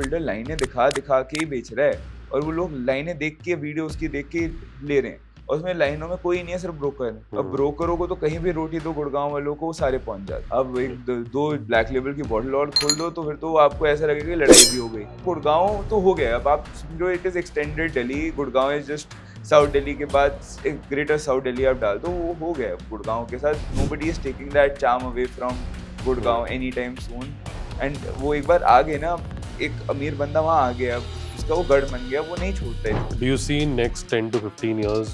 Builder लाइनें दिखा दिखा के ही बेच रहा है, और वो लोग लाइनें देख के, वीडियो उसकी देख के ले रहे हैं, और उसमें लाइनों में कोई नहीं है, सिर्फ ब्रोकर है। अब ब्रोकरों को तो कहीं भी रोटी दो गुड़गांव वालों को, वो सारे पहुंच जाते। अब एक दो ब्लैक लेवल की बॉटल और खोल दो, तो फिर तो आपको ऐसा लगेगा कि लड़ाई भी हो गई। गुड़गांव तो हो गया, अब आप समझो it is extended Delhi, Gurgaon is just south Delhi के बाद एक ग्रेटर साउथ दिल्ली आप डाल दो, वो हो गया गुड़गांव के साथ। Nobody is taking that charm away from Gurgaon any time soon. And वो एक बार आ गए ना, एक अमीर बंदा वहाँ आ गया, उसका वो गढ़ बन गया, वो नहीं छोड़ता है। Do you see next 10 to 15 years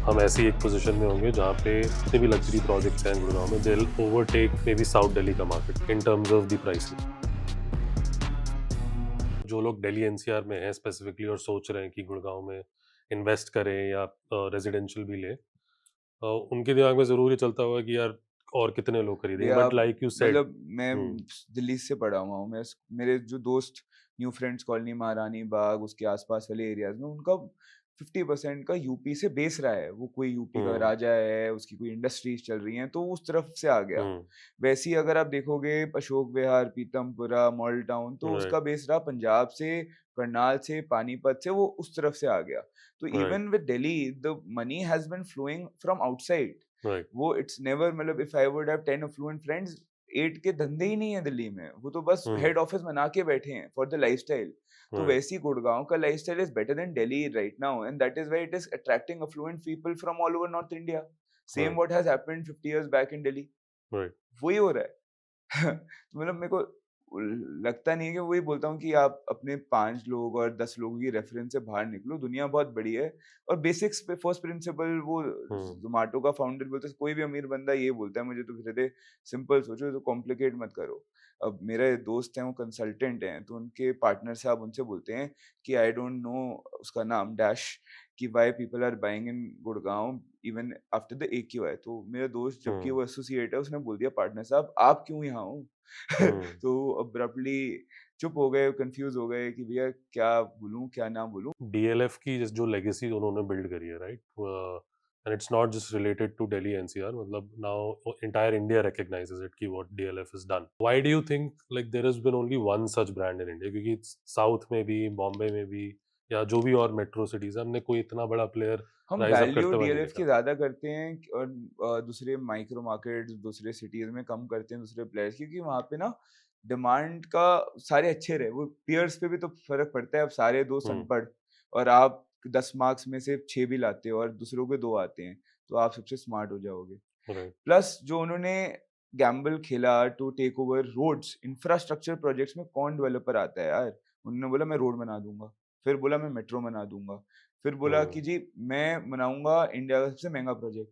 हम ऐसी एक पोजीशन में होंगे जहाँ पे जितने भी लग्जरी प्रोजेक्ट्स हैं गुड़गांव में, they will overtake may be South Delhi का market in terms of the pricing? जो लोग दिल्ली एनसीआर में हैं स्पेसिफिकली और सोच रहे हैं कि गुड़गांव में इन्वेस्ट करें या रेजिडेंशियल भी लें, उनके दिमाग में जरूर ये चलता होगा कि यार और कितने लोग खरीदेंगे, भैया बट लाइक यू सेड। मतलब मैं दिल्ली से पढ़ा हुआ हूँ, मैं मेरे जो दोस्त न्यू फ्रेंड्स कॉलोनी, महारानी बाग, उसके आसपास वाले एरियाज में, उनका 50% का यूपी से बेस रहा है। वो कोई यूपी का राजा है, उसकी कोई इंडस्ट्रीज चल रही हैं, तो उस तरफ से आ गया। वैसे ही अगर आप देखोगे अशोक विहार, पीतमपुरा, मॉडल टाउन, तो उसका बेस रहा पंजाब से, करनाल से, पानीपत से, वो उस तरफ से आ गया। तो even with Delhi the money has been flowing from outside. वो इट्स नेवर, मतलब if I would have 10 affluent friends, 8 के धंधे ही नहीं है दिल्ली में, वो तो बस हेड ऑफिस बना के बैठे हैं फॉर द लाइफस्टाइल। तो वैसी गुड़गांव का lifestyle is better than Delhi right now, and that is why it is attracting affluent people from all over north India. Same what has happened 50 years back in Delhi, वही हो रहा है। तो मतलब मेरे को लगता नहीं है, कि वही बोलता हूँ कि आप अपने 5 लोग और 10 लोगों की रेफरेंस से बाहर निकलो, दुनिया बहुत बड़ी है। और बेसिक्स पे फर्स्ट प्रिंसिपल, वो जोमेटो का फाउंडर बोलता है, कोई भी अमीर बंदा ये बोलता है मुझे, तो कहते सिंपल सोचो, तो कॉम्प्लिकेट मत करो। अब मेरे दोस्त हैं, वो कंसल्टेंट हैं, तो उनके पार्टनर से आप उनसे बोलते हैं कि आई डोंट नो उसका नाम डैश, कि why people are buying in Gurgaon even after the AQI। तो मेरा दोस्त, जबकि वो एसोसिएट है, उसने बोल दिया पार्टनर साहब आप क्यों यहाँ हो। तो अब्रप्टली चुप हो गए, कंफ्यूज हो गए कि भैया क्या बोलूं क्या ना बोलूं। डीएलएफ की जो लेगेसी उन्होंने बिल्ड करी है, right, and it's not just related to Delhi NCR, मतलब now entire India recognizes it कि what DLF is done. Why do you think like there has been only one such brand in India? क्योंकि South में भी, बॉम्बे में भी, या जो भी और मेट्रो सिटीज है, हमने कोई इतना बड़ा प्लेयर हम राइज अप वैल्यू करते हुए नहीं डीएलएफ की देखा। ज्यादा करते हैं, और दूसरे माइक्रो मार्केट दूसरे सिटीज में कम करते हैं दूसरे प्लेयर्स, क्योंकि वहाँ पे ना डिमांड का सारे अच्छे रहे, वो पियर्स पे भी तो फर्क पड़ता है। अब सारे दो अनपढ़, और आप 10 मार्क्स में से 6 भी लाते हो, और दूसरों के 2 आते हैं, तो आप सबसे स्मार्ट हो जाओगे। राइट। प्लस जो उन्होंने गैम्बल खेला to take over roads, infrastructure projects में कौन डेवलपर आता है यार। उन्होंने बोला मैं रोड बना दूंगा, फिर बोला मैं मेट्रो बना दूंगा, फिर बोला कि जी मैं बनाऊंगा इंडिया का सबसे महंगा प्रोजेक्ट।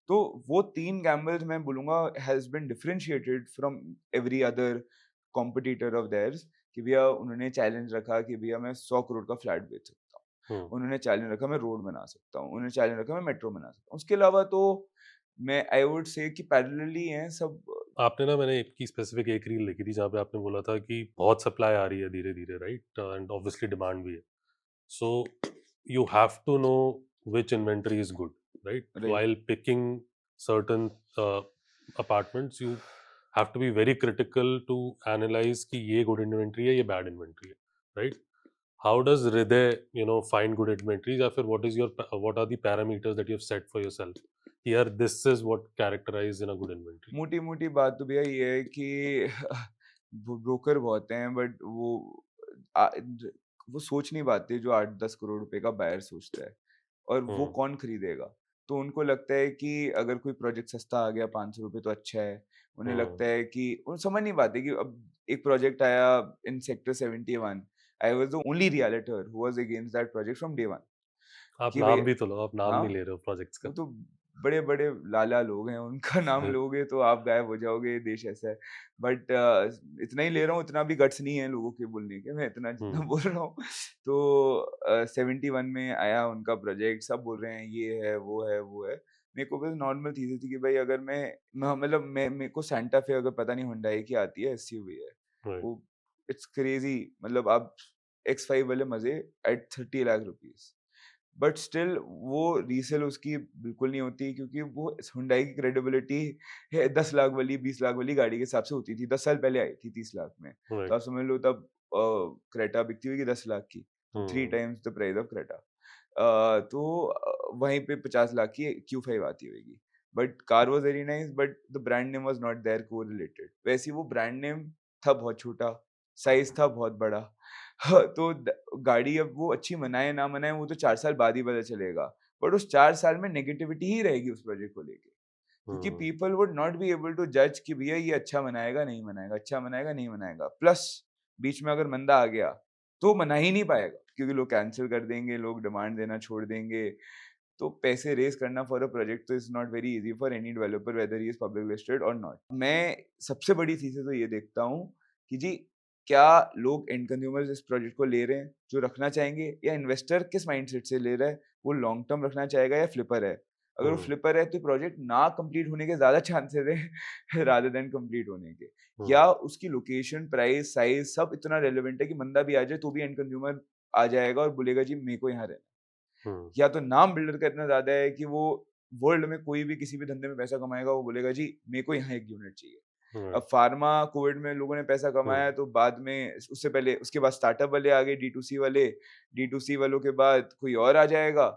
तो वो 3 गैम्बल्स मैं बोलूंगा has been differentiated from every other competitor of theirs, कि भैया उन्होंने चैलेंज रखा कि भैया मैं 100 करोड़ का फ्लैट बेच सकता हूँ, उन्होंने चैलेंज रखा मैं रोड बना सकता हूँ, उन्होंने चैलेंज रखा मैं मेट्रो बना सकता हूँ। उसके अलावा तो मैं आई वुड से कि पैरेलली हैं सब। आपने ना, मैंने एक की स्पेसिफिक एक रील लिखी थी जहाँ पे आपने बोला था कि बहुत सप्लाई आ रही है धीरे धीरे, राइट, एंड ऑब्वियसली डिमांड भी है, so you have to know which inventory is good, right? Right, While picking certain apartments, you have to be very critical to analyze कि ये good inventory है, ये bad inventory है, right? How does Hriday, find good inventories, या फिर what are the parameters that you have set for yourself? Here, this is what characterize in a good inventory. मोटी मोटी बात तो भैया ये है कि ब्रोकर बहुत हैं, बट वो सोच नहीं पाते जो 8-10 करोड़ रुपए का बायर सोचता है, और वो कौन खरीदेगा। तो उनको लगता है कि अगर कोई प्रोजेक्ट सस्ता आ गया 500 रुपए तो अच्छा है। उन्हें लगता है कि वो समझ नहीं पाते कि अब एक प्रोजेक्ट आया in sector 71, I was the only realtor who was against that project from day 1, आप कि नाम भाई भी तो लो, आप नाम हाँ, नहीं ले रहे हो प्रोजेक्ट्स वो का। तो बड़े-बड़े लाला लोग हैं, उनका नाम लोगे तो आप गायब हो जाओगे, देश ऐसा है। बट इतना ही ले रहा हूँ, इतना भी गट्स नहीं है लोगों के बोलने के, मैं इतना जितना बोल रहा हूँ। तो 71 में आया उनका प्रोजेक्ट, सब बोल रहे हैं ये है, वो है, वो है। मेरे को बस नॉर्मल चीज़ें थी कि भाई अगर मतलब मैं मेरे को सैंटा फे अगर पता नहीं हुंडई की आती है, एसयूवी है। राइट। वो इट्स क्रेज़ी, मतलब आप X5 वाले मज़े at 30 lakh rupees. But still वो रीसेल उसकी बिल्कुल नहीं होती, क्योंकि वो हुंडई की क्रेडिबिलिटी है 10 लाख वाली 20 लाख वाली गाड़ी के हिसाब से होती थी, 10 साल पहले आई थी 30 लाख में। तो राइट। आप समझ लो तब क्रेटा बिकती होगी 10 लाख की, तो 3 hmm times the price of Creta. तो वहीं पे 50 लाख की Q5 आती होगी। But car was very nice, but the brand name was not there correlated. वैसे ही वो ब्रांड नेम था बहुत छोटा, साइज था बहुत बड़ा। तो गाड़ी अब वो अच्छी मनाए ना मनाए वो तो 4 साल बाद ही पता चलेगा, बट उस 4 साल में नेगेटिविटी ही रहेगी उस प्रोजेक्ट को लेके, क्योंकि hmm people would not be able to जज कि भैया ये अच्छा मनाएगा नहीं मनाएगा, अच्छा मनाएगा नहीं मनाएगा। प्लस बीच में अगर मंदा आ गया तो मना ही नहीं पाएगा, क्योंकि लोग कैंसिल कर देंगे, लोग डिमांड देना छोड़ देंगे। तो पैसे रेज करना फॉर अ प्रोजेक्ट तो is not very easy for any developer, weather he is public listed और नॉट। मैं सबसे बड़ी चीज तो ये देखता हूँ कि जी क्या लोग एंड कंज्यूमर्स इस प्रोजेक्ट को ले रहे हैं जो रखना चाहेंगे, या इन्वेस्टर किस माइंडसेट से ले रहा है, वो लॉन्ग टर्म रखना चाहेगा या फ्लिपर है। अगर वो हम्म फ्लिपर है तो प्रोजेक्ट ना कंप्लीट होने के ज्यादा चांसेस है रादर देन कंप्लीट होने के, या हम्म उसकी लोकेशन, प्राइस, साइज सब इतना रेलेवेंट है कि बंदा भी आ जाए तो भी एंड कंज्यूमर आ जाएगा और बोलेगा जी मेरे को यहाँ रहना। हम्म या तो नाम बिल्डर का इतना ज्यादा है कि वो वर्ल्ड में कोई भी किसी भी धंधे में पैसा कमाएगा, वो बोलेगा जी मेरे को यहाँ एक यूनिट चाहिए। right, अब फार्मा कोविड में लोगों ने पैसा कमाया, हम्म तो बाद में उससे पहले उसके बाद स्टार्टअप वाले आ गए, D2C वाले, D2C वालों के बाद कोई और आ जाएगा।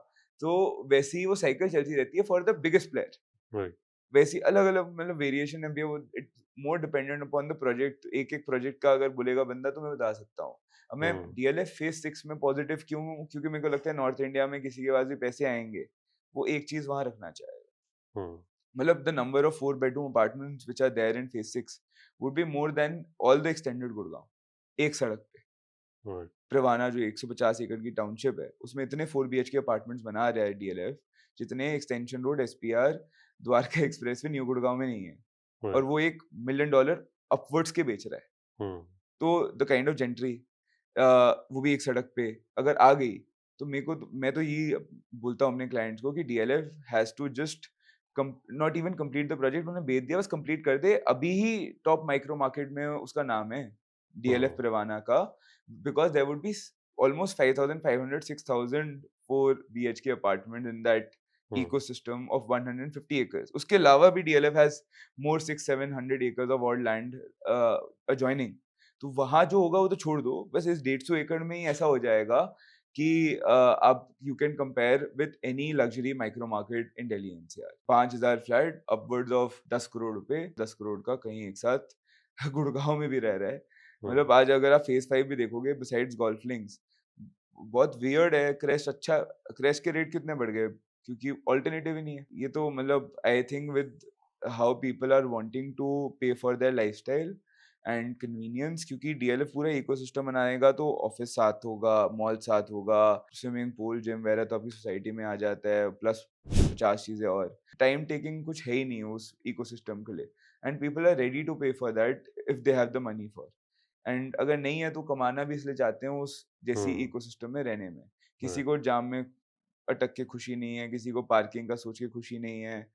तो वैसे ही वो साइकिल चलती रहती है for the biggest player. right, वैसी अलग-अलग मतलब वेरिएशन है भैया, वो it more dependent upon the project. एक-एक प्रोजेक्ट का अगर बोलेगा बंदा तो मैं बता सकता हूँ। अब मैं हम्म DLF फेज़ 6 में पॉजिटिव क्यों हूँ? क्योंकि मेरे को लगता है नॉर्थ इंडिया में किसी के पास भी पैसे आएँगे, वो एक चीज़ वहाँ रखना चाहेगा। हम्म मतलब the number of 4 bedroom apartments which are there in phase 6 would be more than all the extended Gurgaon, एक सड़क पे। right, प्रिवाना जो 150 एकड़ की टाउनशिप है, उसमें इतने 4 बीएचके अपार्टमेंट्स बना रहा है DLF, जितने extension road, SPR, Dwarka expressway, new Gurgaon में नहीं है। और right, वो $1 मिलियन अपवर्ड्स के बेच रहा है। हम्म तो द काइंड ऑफ जेंट्री वो भी एक सड़क पे अगर आ गई, तो मेरे को तो मैं तो यही बोलता हूँ अपने क्लाइंट्स को कि DLF has to just not even complete the project. उन्होंने बेच दिया, बस कंप्लीट कर दे। अभी ही टॉप माइक्रो मार्केट में उसका नाम है DLF हम्म प्रिवाना का, because there would be almost 5,500 6,000 4 BHK apartment in that hmm ecosystem of 150 acres. उसके अलावा भी DLF has more 600-700 acres of odd land adjoining. तो वहां जो होगा वो तो छोड़ दो, बस इस 150 एकड़ में ही ऐसा हो जाएगा कि आप you can compare with any luxury micro market in Delhi NCR। 5,000 flat upwards of 10 crore रुपए, 10 करोड़ का कहीं एक साथ गुड़गांव में भी रह रहा है। मतलब आज अगर आप फेज 5 भी देखोगे, बिसाइड्स गोल्फ लिंक्स, बहुत वियर्ड है। क्रैश अच्छा, क्रैश के रेट कितने बढ़ गए क्योंकि ऑल्टरनेटिव ही नहीं है। ये तो मतलब I think with how people are wanting to pay for their lifestyle and convenience, क्योंकि DLF पूरा इकोसिस्टम बनाएगा तो ऑफिस साथ होगा, मॉल साथ होगा, स्विमिंग पूल, जिम वगैरह तो आपकी सोसाइटी में आ जाता है, प्लस 50 चीजें और। टाइम टेकिंग कुछ है ही नहीं उस इकोसिस्टम के लिए, and people are ready to pay for that if they have the money for. And अगर नहीं है तो कमाना भी इसलिए चाहते हैं उस जैसी हम्म इकोसिस्टम में रहने में। किसी right, को जाम में अटक के खुशी नहीं है, किसी को पार्किंग का सोच के खुशी नहीं है।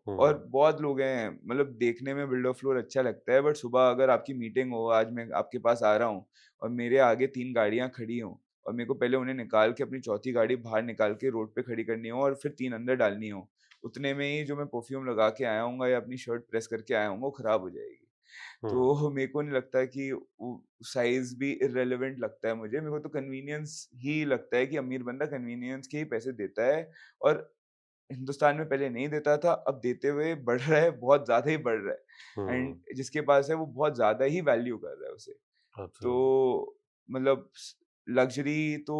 और हम्म बहुत लोग हैं, मतलब देखने में बिल्डर फ्लोर अच्छा लगता है, बट सुबह अगर आपकी मीटिंग हो, आज मैं आपके पास आ रहा हूँ और मेरे आगे 3 गाड़ियाँ खड़ी हों और मेरे को पहले उन्हें निकाल के अपनी चौथी गाड़ी बाहर निकाल के रोड पे खड़ी करनी हो और फिर 3 अंदर डालनी हो, उतने में ही जो मैं परफ्यूम लगा के आया हूँगा या अपनी शर्ट प्रेस करके आया हूँगा वो खराब हो जाएगी। हम्म तो मेरे को नहीं लगता कि साइज भी इररेलेवेंट लगता है मुझे। मेरे को तो कन्वीनियंस ही लगता है कि अमीर बंदा कन्वीनियंस के ही पैसे देता है, और हिंदुस्तान में पहले नहीं देता था, अब देते हुए बढ़ रहा है, बहुत ज़्यादा ही बढ़ रहा है। हम्म एंड जिसके पास है वो बहुत ज़्यादा ही वैल्यू कर रहा है उसे। absolutely, तो मतलब luxury तो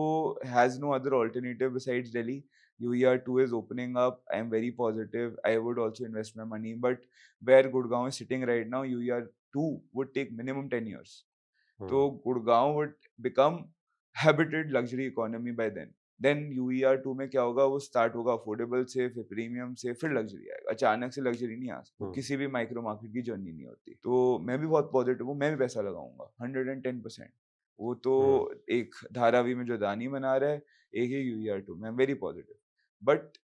has no other alternative besides Delhi. UER2 is opening up. I am very positive. I would also invest my money. But where Gurgaon is sitting right now, UER2 would take minimum 10 years. तो hmm Gurgaon would become habited luxury economy by then. Then UER2 में क्या होगा, वो start होगा affordable से, फिर premium से, फिर लग्जरी आएगा। अचानक से लग्जरी नहीं आ सकती, वो हम्म किसी भी माइक्रो मार्केट की जर्नी नहीं होती। तो मैं भी बहुत पॉजिटिव हूँ, मैं भी पैसा लगाऊंगा 110%। वो तो हम्म एक धारावी में जो दानी बना रहा है, एक ही UER2 में, very positive. But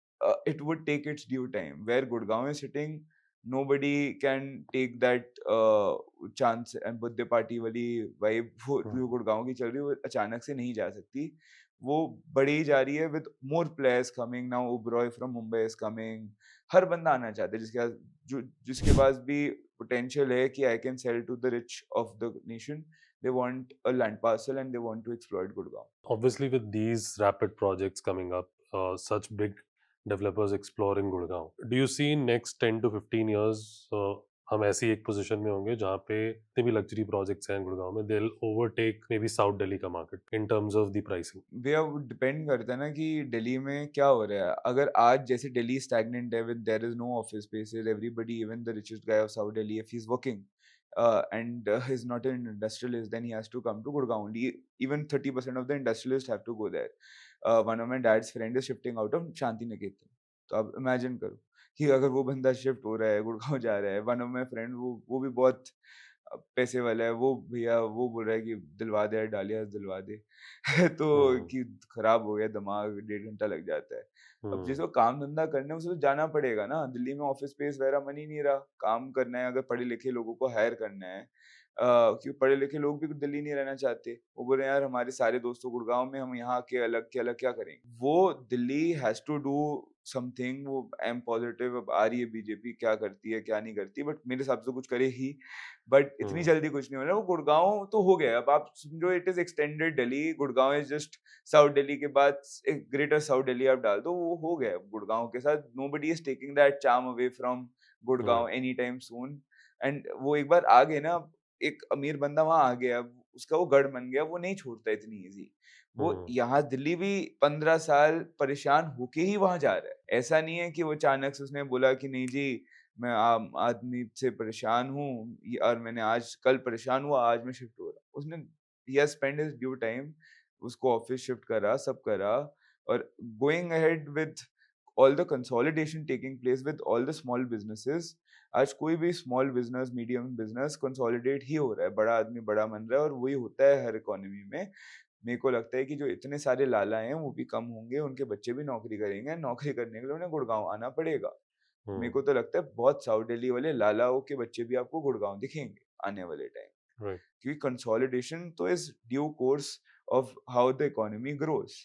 it would take its due time. Where Gurgaon is sitting, nobody can take that chance and birthday party वाली वाइब वो हम्म जो गुड़गांव की चल रही है, वो अचानक से नहीं जा सकती। वो बढ़ी ही जा रही है with more players coming now. Oberoi from Mumbai is coming. हर बंदा आना चाहता है जिसके पास भी पोटेंशियल है कि I can sell to the rich of the nation, they want a land parcel and they want to exploit Gurgaon. Obviously, with these rapid projects coming up, such big developers exploring Gurgaon, do you see in next 10 to 15 years हम ऐसी एक position में होंगे जहाँ पे जितने भी luxury projects हैं गुड़गांव में they'll overtake maybe south Delhi का market in terms of the pricing? भैया वो डिपेंड करता है ना कि दिल्ली में क्या हो रहा है। अगर आज जैसे दिल्ली स्टैग्नेंट है, with there is no office spaces, everybody even the richest guy of South Delhi, if he is working and he is not an industrialist, then he has to come to Gurgaon only. Even 30% of the industrialists have to go there. One of my dad's friend is shifting out of Shanti Niketan. तो आप imagine करो कि अगर वो बंदा shift हो रहा है, गुड़गांव जा रहा है। वन ऑफ माई फ्रेंड, वो भी बहुत पैसे वाला है, वो भैया वो बोल रहा है कि दिलवा दे यार, डालिया दिलवा दे। तो हम्म कि खराब हो गया दिमाग, 1.5 घंटा लग जाता है। अब हम्म जिसको काम धंधा करना है उसे तो जाना पड़ेगा ना। दिल्ली में ऑफिस स्पेस वगैरह मन ही नहीं रहा। काम करना है, अगर पढ़े लिखे लोगों को हायर करना है, क्योंकि पढ़े लिखे लोग भी दिल्ली नहीं रहना चाहते। वो बोल रहे हैं यार हमारे सारे दोस्तों गुड़गांव में, हम यहाँ के अलग क्या करेंगे। वो Delhi has to do something. वो आई एम पॉजिटिव, अब आ रही है बीजेपी, क्या करती है क्या नहीं करती, बट मेरे हिसाब से कुछ करे ही। बट इतनी हम्म जल्दी कुछ नहीं होना। वो गुड़गांव तो हो गया, अब आप समझो it is extended Delhi. Gurgaon is just south Delhi के बाद एक ग्रेटर साउथ दिल्ली आप डाल दो, वो हो गया गुड़गांव के साथ। Nobody is taking that charm away from Gurgaon right any time soon. And वो एक बार आ गए ना, एक अमीर बंदा वहां आ गया, अब उसका वो गढ़ बन गया, वो नहीं छोड़ता इतनी इजी। वो हम्म यहाँ दिल्ली भी 15 साल परेशान होके ही वहां जा रहा है। ऐसा नहीं है कि वो अचानक से उसने बोला कि नहीं जी मैं आम आदमी से परेशान हूँ, और मैंने आज कल परेशान हुआ, आज मैं शिफ्ट हो रहा। उसने he has spent his due time, उसको ऑफिस शिफ्ट करा, सब करा, और going ahead with all the consolidation taking place with all the small businesses। आज कोई भी small business, medium business consolidate ही हो रहा है, बड़ा आदमी बड़ा बन रहा है, और वही होता है हर इकोनॉमी में। मेरे को लगता है कि जो इतने सारे लाला हैं वो भी कम होंगे, उनके बच्चे भी नौकरी करेंगे, नौकरी करने के लिए उन्हें गुड़गांव आना पड़ेगा। मेरे हम्म को तो लगता है बहुत साउथ दिल्ली वाले लालाओं के बच्चे भी आपको गुड़गांव दिखेंगे आने वाले टाइम। right क्योंकि कंसोलिडेशन तो is due course of how the economy grows.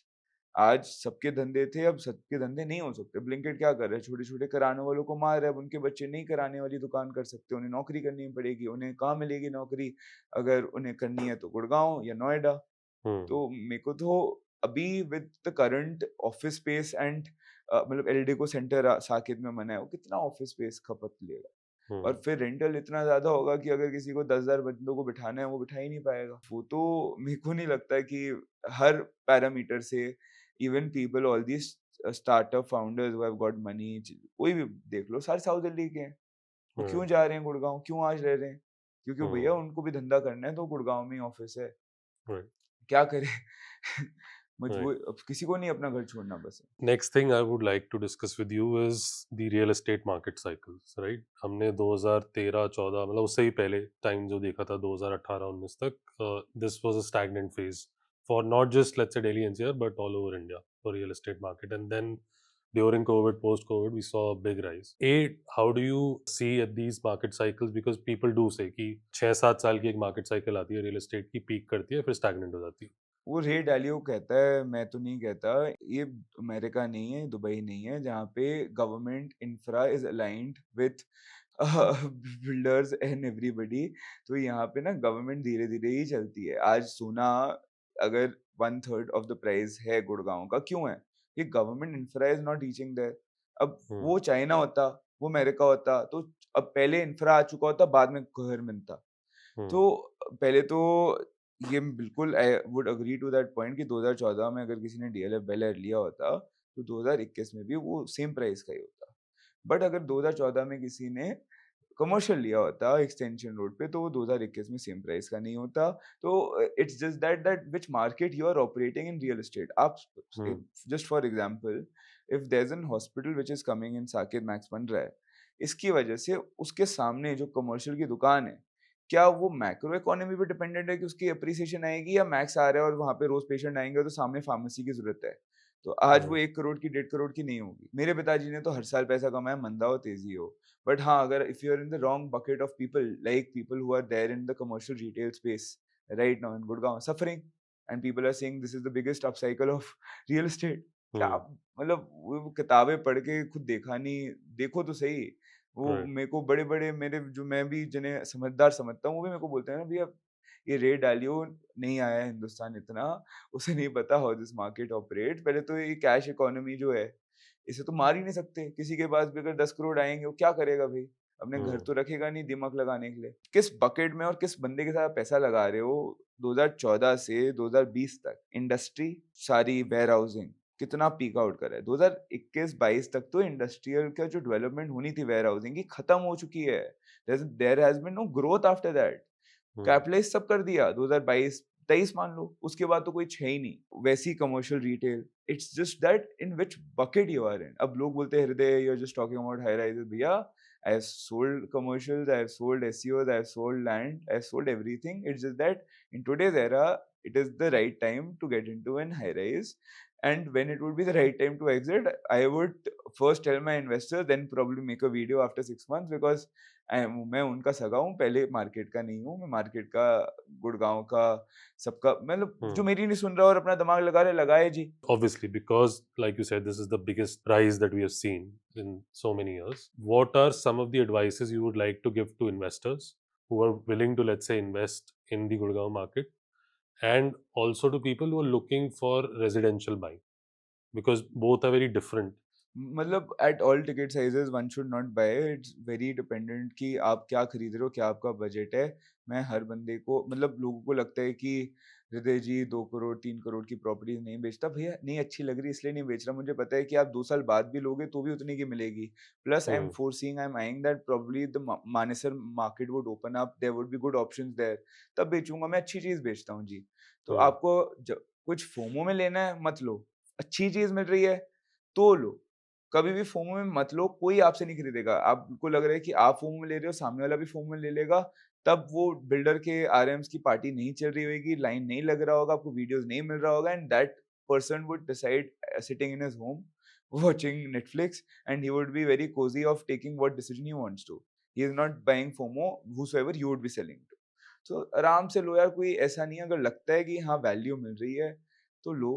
आज सबके धंधे थे, अब सबके धंधे नहीं हो सकते। ब्लिंकिट क्या कर रहे हैं, छोटे छोटे कराने वालों को मार रहा है। अब उनके बच्चे नहीं कराने वाली दुकान कर सकते, उन्हें नौकरी करनी पड़ेगी। उन्हें कहाँ मिलेगी नौकरी, अगर उन्हें करनी है तो गुड़गांव या नोएडा। हम्म तो मेरे को तो अभी with the current office space and मतलब एलडीको सेंटर साकेत में बना है, वो कितना ऑफिस स्पेस खपत लेगा। और हम्म फिर रेंटल इतना ज्यादा होगा कि अगर किसी को 10,000 बंदों को बिठाना है, वो बिठा ही नहीं पाएगा। वो तो मेरे को नहीं लगता कि हर पैरामीटर से, even people all these startup founders who have got money, कोई भी देख लो, सारे साउथ दिल्ली के हैं। वो क्यों right जा रहे हैं गुड़गांव, क्यों आज रह रहे हैं? क्योंकि भैया हम्म उनको भी धंधा करना है, तो गुड़गांव में ही ऑफिस है। right क्या करे। right मजबूर, अब किसी को नहीं अपना घर छोड़ना पसंद। Next thing I would like to discuss with you is the real estate market cycles, right? हमने 2013-14 मतलब उससे ही पहले टाइम जो देखा था 2018-19 तक, this was a stagnant phase for not just let's say Delhi NCR but all over India for real estate market. And then during COVID, post COVID, we saw a big rise. How do you see at these market cycles? Because people do say कि 6-7 साल की एक market cycle आती है real estate की, peak करती है फिर stagnant हो जाती है. वो रे डालियो कहता है, मैं तो नहीं कहता। ये अमेरिका नहीं है, दुबई नहीं है, जहाँ पे government infra is aligned with builders and everybody. तो यहाँ पे ना गवर्नमेंट धीरे धीरे ही चलती है। आज सोना अगर 1/3 ऑफ द प्राइस है गुड़गांव का, क्यों है? ये government infra is not reaching there. अब हम्म वो चाइना होता, वो अमेरिका होता, तो अब पहले इंफ्रा आ चुका होता, बाद में घर मिलता। हम्म तो पहले तो ये बिल्कुल I would agree to that point कि 2014 में अगर किसी ने डीएलएफ बेल एयर लिया होता, तो 2021 में भी वो सेम प्राइस का ही होता। बट अगर 2014 में किसी ने कमर्शियल लिया होता एक्सटेंशन रोड पे, तो वो 2021 में सेम प्राइस का नहीं होता। तो it's just that which market you are operating in real estate. आप hmm just for example, if there is an hospital which is coming in Saket Max बन रहा है, इसकी वजह से उसके सामने जो कमर्शियल की दुकान है, क्या वो मैक्रो इकोनॉमी पे डिपेंडेंट है कि उसकी अप्रिसिएशन आएगी, या मैक्स आ रहा है और वहां पे रोज पेशेंट आएंगे तो सामने फार्मेसी की जरूरत है, तो आज वो हम्म 1 करोड़ की 1.5 करोड़ की नहीं होगी। मेरे पिताजी ने तो हर साल पैसा कमाया, मंदा हो तेजी हो। बट हाँ, अगर if you are in the wrong bucket of people, like people who are there in the commercial retail space right now in Gurgaon suffering, and people are saying this is the biggest upcycle of real estate. क्या hmm मतलब, वो किताबें पढ़ के खुद देखा नहीं, देखो तो सही। वो right मेरे को बड़े बड़े मेरे जो मैं भी जिन्हें समझदार समझता हूँ, वो भी मेरे को बोलते हैं ना भैया, ये रेट डालियो, नहीं आया हिंदुस्तान इतना, उसे नहीं पता हाउ दिस मार्केट ऑपरेट। पहले तो ये कैश इकोनॉमी जो है, इसे तो मार ही नहीं सकते। किसी के पास भी अगर 10 करोड़ आएंगे, वो क्या करेगा भाई? अपने घर तो रखेगा नहीं दिमाग लगाने के लिए। किस बकेट में और किस बंदे के साथ पैसा लगा रहे हो? 2014 से 2020 तक इंडस्ट्री सारी वेयर हाउसिंग कितना पीक आउट करा है। 2021-22 तक तो इंडस्ट्रियल का जो डेवलपमेंट होनी थी वेयर हाउसिंग की, खत्म हो चुकी है। There has been no growth after that. Capitalise सब कर दिया 2022-23 मान लो, उसके बाद तो कोई है ही नहीं। वैसी commercial retail, it's just that in which bucket you are in. अब लोग बोलते हैं हृदय, you are just talking about high rises. भैया, I have sold commercials, I have sold SEOs, I have sold land, I have sold everything. It's just that in today's era, it is the right time to get into an high rise. And when it would be the right time to exit, I would first tell my investors, then probably make a video after 6 months, because मैं उनका सगा हूँ, पहले market का नहीं हूँ। मैं market का, गुड़गांव का, सबका, मतलब जो मेरी नहीं सुन रहा और अपना दिमाग लगा रहे, लगाए जी। Obviously, because like you said, this is the biggest rise that we have seen in so many years. What are some of the advices you would like to give to investors who are willing to, let's say, invest in the Gurgaon market, and also to people who are looking for residential buying, because both are very different? मतलब at all ticket sizes one should not buy. It's very dependent कि आप क्या खरीद रहे हो, क्या आपका budget है। मैं हर बंदे को, मतलब लोगों को लगता है कि हृदय जी 2 करोड़ 3 करोड़ की प्रॉपर्टी नहीं बेचता। भैया, नहीं अच्छी लग रही इसलिए नहीं बेच रहा। मुझे पता है कि आप 2 साल बाद भी लोगे तो भी उतनी की मिलेगी। Plus I am foreseeing, I am eyeing that probably the Manesar market would open up, there would be good options there, तब बेचूंगा। मैं अच्छी चीज बेचता हूँ जी। तो आपको कुछ फोमो में लेना है मत लो, अच्छी चीज मिल रही है तो लो। कभी भी फोमो में मत लो, कोई आपसे नहीं खरीदेगा। आपको लग रहा है कि आप फोमो में ले रहे हो, सामने वाला भी फोमो में ले लेगा, तब वो बिल्डर के आरएम्स की पार्टी नहीं चल रही होगी, लाइन नहीं लग रहा होगा, आपको वीडियोस नहीं मिल रहा होगा, and that person would decide sitting in his home watching Netflix, and he would be very cozy of taking what decision he wants to. He is not buying FOMO whosoever you would be selling to. So आराम से लो यार, कोई ऐसा नहीं है। अगर लगता है कि हाँ वैल्यू मिल रही है तो लो,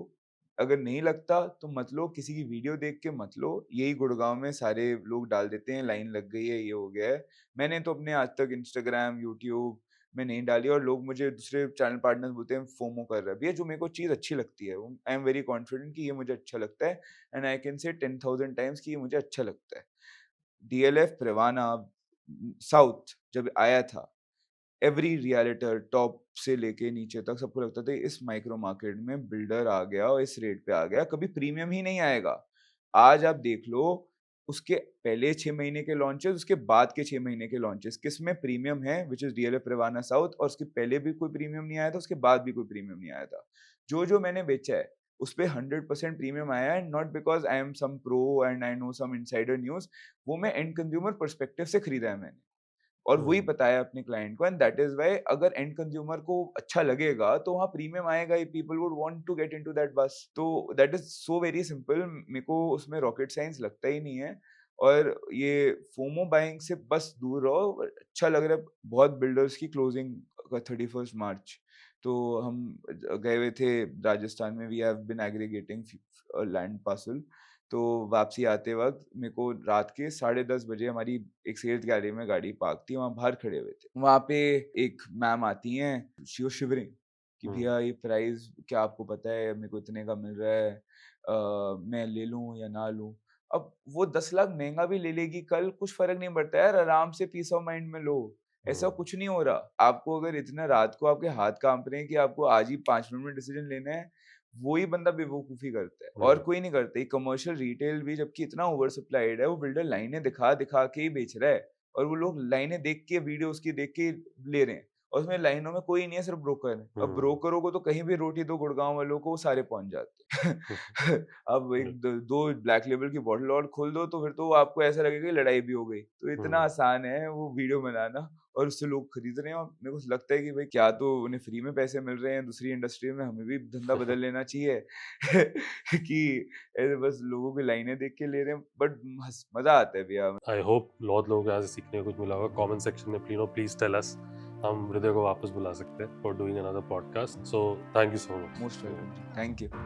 अगर नहीं लगता तो मत लो। किसी की वीडियो देख के मत लो। यही गुड़गांव में सारे लोग डाल देते हैं, लाइन लग गई है, ये हो गया है। मैंने तो अपने आज तक इंस्टाग्राम, यूट्यूब में नहीं डाली, और लोग मुझे दूसरे चैनल पार्टनर्स बोलते हैं फोमो कर रहा है। भैया, जो मेरे को चीज़ अच्छी लगती है, आई एम वेरी कॉन्फिडेंट कि ये मुझे अच्छा लगता है, and I can say 10,000 times कि ये मुझे अच्छा लगता है। डीएलएफ प्रेवाना साउथ जब आया था, एवरी रियलिटर टॉप से लेके नीचे तक सबको लगता था इस माइक्रो मार्केट में बिल्डर आ गया और इस रेट पे आ गया, कभी प्रीमियम ही नहीं आएगा। आज आप देख लो, उसके पहले 6 महीने के लॉन्चेस, उसके बाद के 6 महीने के लॉन्चेस, किसमें प्रीमियम है, विच इज डीएलएफ रेवाना साउथ। और उसके पहले भी कोई प्रीमियम नहीं आया था, उसके बाद भी कोई प्रीमियम नहीं आया था। जो जो मैंने बेचा है उस पे 100% प्रीमियम आया है, not because I am some pro and I know some insider news. वो मैं एंड कंज्यूमर पर्सपेक्टिव से खरीदा है मैंने, और वही बताया अपने क्लाइंट को, एंड दैट इज व्हाई अगर एंड कंज्यूमर को अच्छा लगेगा तो वहाँ प्रीमियम आएगा ही। People would want to get into that बस। तो that is so very simple. मेरे को उसमें रॉकेट साइंस लगता ही नहीं है। और ये फोमो बाइंग से बस दूर रहो। अच्छा लग रहा है, बहुत बिल्डर्स की क्लोजिंग 31 मार्च, तो हम गए हुए थे राजस्थान में। We have been aggregating land parcel. तो वापसी आते वक्त मेरे को रात के 10:30 बजे हमारी एक सेल्स गैलरी में गाड़ी पार्क थी, वहाँ बाहर खड़े हुए थे। वहाँ पे एक मैम आती हैं, शी वाज शिवरिंग कि भैया ये प्राइस क्या आपको पता है, मेरे को इतने का मिल रहा है, मैं ले लूँ या ना लूँ। अब वो 10 लाख महंगा भी ले लेगी कल, कुछ फर्क नहीं पड़ता यार, आराम से पीस ऑफ माइंड में लो। ऐसा कुछ नहीं हो रहा। आपको अगर इतना रात को आपके हाथ कांप रहे हैं कि आपको आज ही 5 मिनट में डिसीजन लेना है, वही बंदा बेवकूफी करता है, और कोई नहीं करता। कमर्शियल रिटेल भी जबकि इतना ओवर सप्लाइड है, वो बिल्डर लाइनें दिखा दिखा के ही बेच रहा है, और वो लोग लाइनें देख के, वीडियो उसकी देख के ले रहे हैं, और उसमें लाइनों में कोई नहीं है, सिर्फ ब्रोकर है। अब ब्रोकरों को तो कहीं भी रोटी दो गुड़गांव वालों को, वो सारे पहुंच जाते हैं। अब एक दो ब्लैक लेबल की बॉटल और खोल दो तो फिर तो आपको ऐसा लगेगा कि लड़ाई भी हो गई। तो इतना आसान है वो वीडियो बनाना, और उससे लोग खरीद रहे हैं। और मेरे को लगता है कि भाई क्या तो उन्हें फ्री में पैसे मिल रहे हैं दूसरी इंडस्ट्री में, हमें भी धंधा बदल लेना चाहिए। कि ऐसे बस लोगों की लाइनें देख के ले रहे हैं, बट मजा आता है भैया। आई होप बहुत लोगों को यहाँ से सीखने को कुछ मिला होगा। कमेंट सेक्शन में प्लीज टेल अस, हम हृदय को वापस बुला सकते हैं for doing another podcast. So thank you so much. Most welcome, thank you.